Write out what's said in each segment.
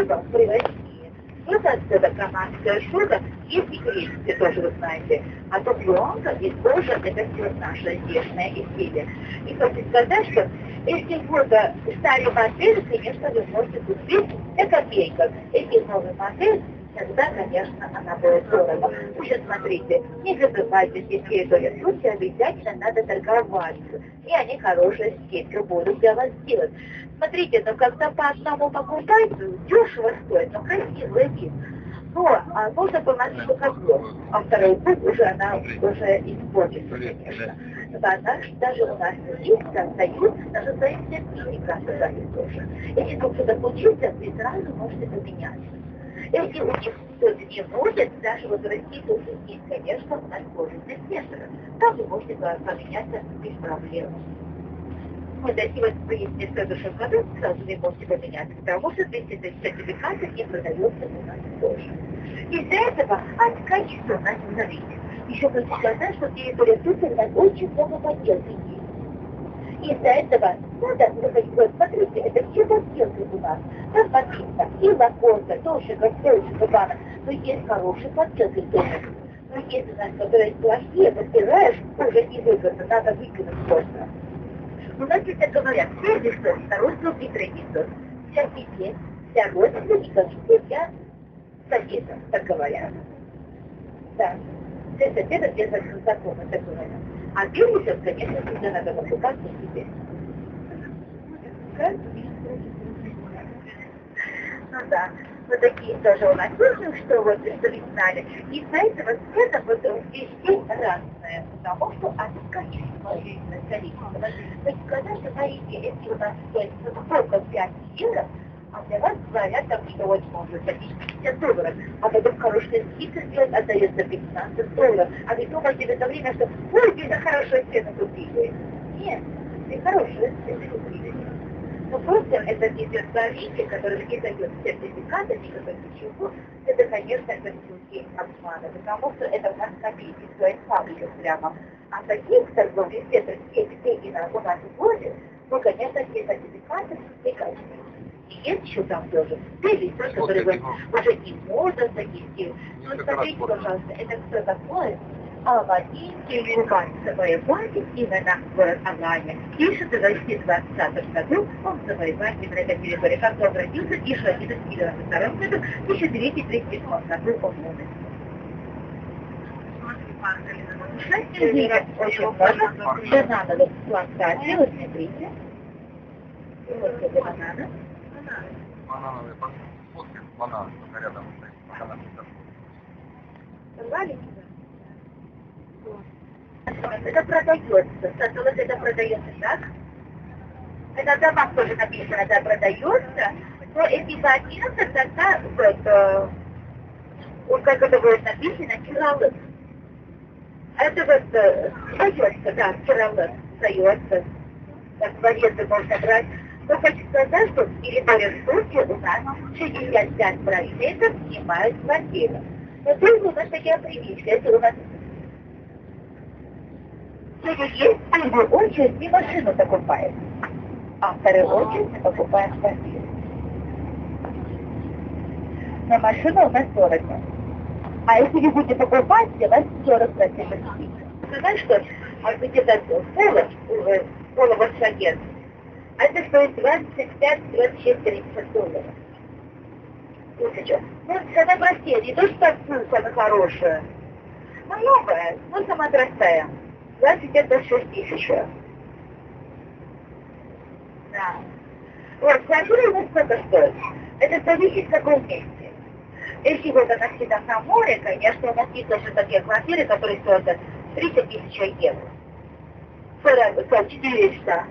хлебом при России. Вот отсюда канадская шуга и греческие тоже, вы знаете. А дубленка и тоже это все наше здешнее изделие. И хочу сказать, что если года старые модели, конечно, вы можете купить за копейках. Эти новые модели, тогда, конечно, она будет дорого. Вы же смотрите, не забывайте, если говорят, люди обязательно надо торговаться. И они хорошие скидки будут для вас делать. Смотрите, но когда по одному покупаете, дешево стоит, но красивый вид. Но нужно помочь как-то, а второй год уже она уже испортится, конечно. Да, даже у нас есть, дают даже свои сертификаты дают тоже. Если вдруг что-то случится, вы сразу можете поменяться. Если у них кто-то не может, даже вот в России тоже есть, конечно, у нас кожаный центр. Там вы можете поменяться без проблем. Вот если вот если в следующем году, сразу вы можете поменяться, потому что вместе с сертификатом не продается у нас тоже. Из-за этого от качества у нас не зависит. Еще хочу сказать, что территория Турции у нас очень много подделки есть. Из-за этого надо, вот смотрите, это все подделки у нас. Там написано и лакоста, тоже банок, но есть хорошие подделки тоже. Но есть у нас, которые плохие, постираешь, уже невыгодно, надо выкинуть просто. У нас это говорят, первый сорт, второй сорт и третий сорт. Вся семья, вся родственников, семья соседа, так говорят. Да. Это без закона, так говорят. А первый сорт, конечно, всегда надо покупать на себе. Ну да. Вот такие тоже у нас есть, что вот, что вы знали. И поэтому это вот везде разное, потому что от качества количества. То есть, когда что говорите, если у нас стоит только 5 евро, а для вас говорят, там, что вот может за 50 долларов, а потом хорошая скидка сделать, отдает за 15 долларов. А вы думаете в это время, что ой, вы за хорошую цену купили. Нет, вы хорошую цену купили. Но просто это не представители, которые не дают сертификаты, никакой ничего, это, конечно, это все обманы, потому что это у нас копейки стоит фабрика прямо. А таких торговых центров, где у нас вводят, ну, конечно, все сертификаты и качество. И есть еще там тоже лица, которые уже не можно завести. Ну, смотрите, пожалуйста, это что такое? Водитель Луганского платит именно город Алания. Пишет в 2020 году он завоевает на этой территории. Как он родился, и что 11 миллионов в 2 году, 1238 году он умер. Очень много банановых плантаций, вот смотрите. Вот это бананы. Банановые фотки, бананы, рядом стоит, бананы. Порвали? Это продается. Вот это продается так. Это на вас тоже написано, это продается. Но эти ботинки тогда вот как это будет написано, кираллы. Это вот остается, да, кираллы остается. Так в аренду можно брать. Но хочу сказать, что в территории Турции у нас 65% снимают квартиру. Но только у нас такая привычка, если у нас есть, в первую очередь не машину покупаем, а в вторую очередь мы покупаем квартиру. На машину у нас дорого. А если вы будете покупать, у вас 40% скидка. Знаешь что? А где-то поло Volkswagen, а это стоит 25-26-30 долларов. Тысяча. Ну, цена в России не то, что так цена хорошая. Ну, новая, но сама простая. 26 тысяч. Да. Вот, квартира у нас сколько стоит? Это зависит в каком месте. Если вот она всегда на море, конечно, у нас есть даже такие квартиры, которые стоят 30 тысяч евро. 400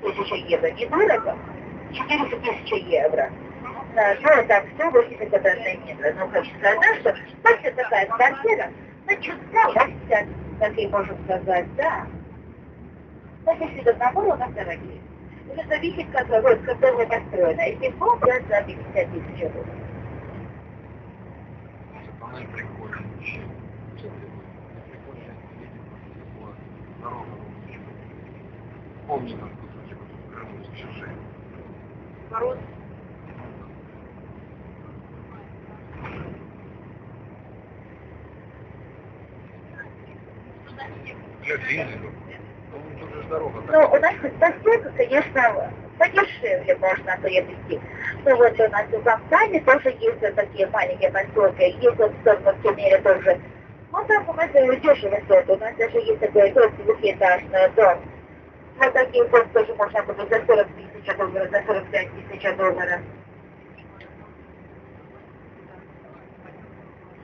тысяч евро. Недорого? 400 тысяч евро. Ну, так, 180 квадратных метров. Но хочу сказать, что точно такая квартира, начинка 50, как и можно сказать, да. Но если до набора у нас дорогие. Это зависит, как вот, когда вы построена. Если комплекс за 50 тысяч евро. Она и прикольная вообще. Прикольная, дорога. Помню, как тут в Крыму с Чужой. Мороз. Для длинный, ну, тут же дорога. Ну, у нас поселка, конечно, подешевле можно приобрести. Ну, вот у нас в Замсане тоже есть вот такие маленькие поселки, есть вот в Томире тоже. Ну, там у нас дешево стоит. У нас даже есть такой двухэтажный дом. Вот такие вот тоже можно купить за 40 тысяч долларов, за 45 тысяч долларов.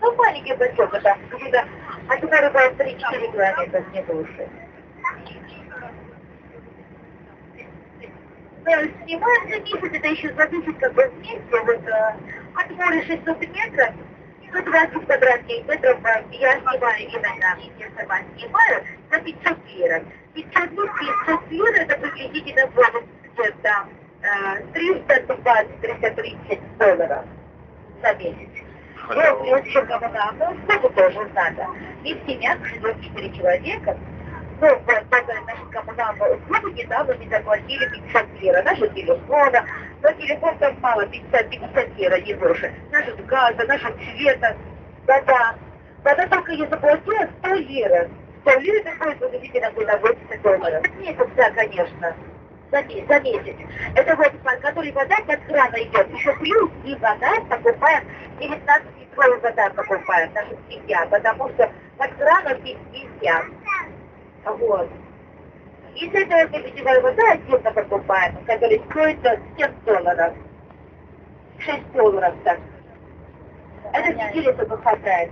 Ну, маленькие поселки там, где-то от города 3-4 километра, не больше. Снимаем за месяц, это еще зависит как бы вместе, вот от моря 600 метров, 120 квадратных метров я снимаю именно, я сама снимаю за 500 лир. 500 лир это приблизительно будет где-то 320-330 долларов за месяц. Ну, плюс еще коммунальную услугу тоже надо. И в семьях живет 4 человека. Ну, нашу коммунальную услугу недавно не заплатили 50 лир. Наши телефона, но телефон там мало, 50 лир, не больше. Наши газа, наши цвета, вода. Вода только я заплатила 100 лир. 100 лир это будет приблизительно где-то 80 долларов. Месяц, да, конечно. За месяц. Это вот, который вода от крана идет. Еще плюс и вода покупаем, 19-литровую вода покупаем, наша семья, потому что от крана пить нельзя. Вот. И с этого питьевая вода отдельно покупаем, которая стоит 7 долларов. 6 долларов так. Это 4 только хватает.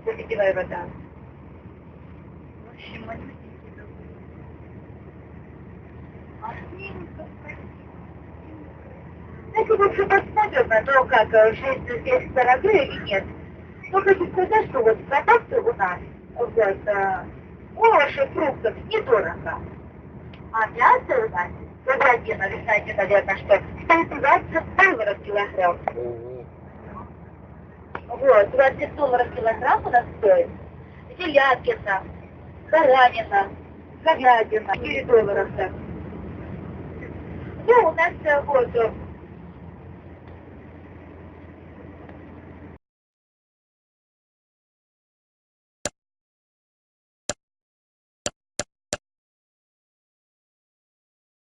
Это питьевая вода. В общем, если мы все посмотрим на то, как жизнь здесь дорогая или нет, то хочу сказать, что вот продукты у нас, вот, овощи, фруктов недорого. А мясо у нас, говядина, вы знаете, наверное, что стоит 20 долларов килограмм. Вот, 20 долларов килограмм у нас стоит. Телятина, баранина, говядина, 4 доллара. Так. Ну, у нас вот